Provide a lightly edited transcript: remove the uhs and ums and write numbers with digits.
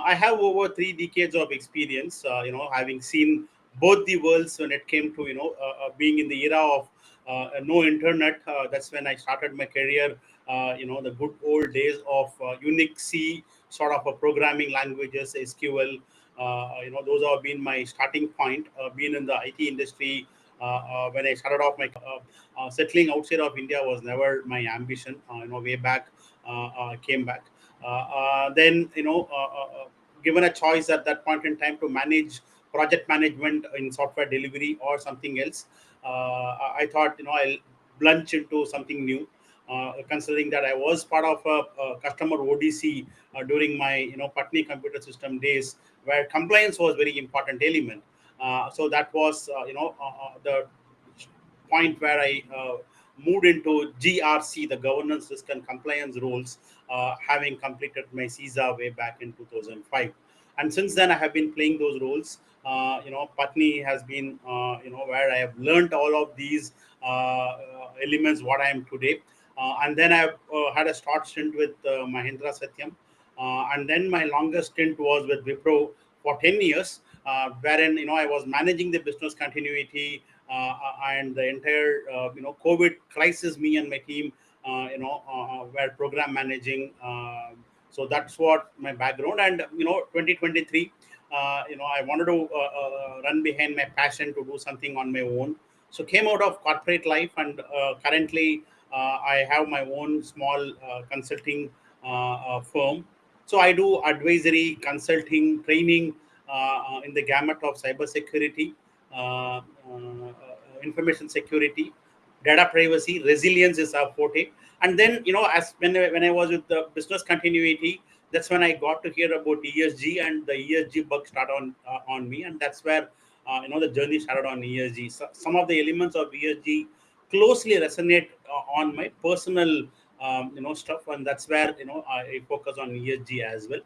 I have over 3 decades of experience, having seen both the worlds when it came to, being in the era of no internet. That's when I started my career, the good old days of Unix C sort of a programming languages, SQL. Those have been my starting point. Being in the IT industry, when I started off my settling outside of India was never my ambition. Way back, came back. Then given a choice at that point in time to manage project management in software delivery or something else, I thought I'll plunge into something new. Considering that I was part of a customer ODC during my Patni computer system days, where compliance was very important element. So that was the point where I moved into GRC, the governance, risk, and compliance roles, having completed my CISA way back in 2005. And since then, I have been playing those roles. Patni has been, where I have learned all of these elements, what I am today. And then I've had a short stint with Mahindra Satyam. And then my longest stint was with Wipro for 10 years, wherein I was managing the business continuity and the entire COVID crisis. Me and my team were program managing. So that's what my background. And 2023, I wanted to run behind my passion to do something on my own. So came out of corporate life, and currently I have my own small consulting firm. So I do advisory, consulting, training in the gamut of cybersecurity, information security, data privacy, resilience is our forte. And then as when I was with the business continuity, that's when I got to hear about ESG, and the ESG bug started on me, and that's where the journey started on ESG. So some of the elements of ESG closely resonate on my personal stuff, and that's where I focus on ESG as well.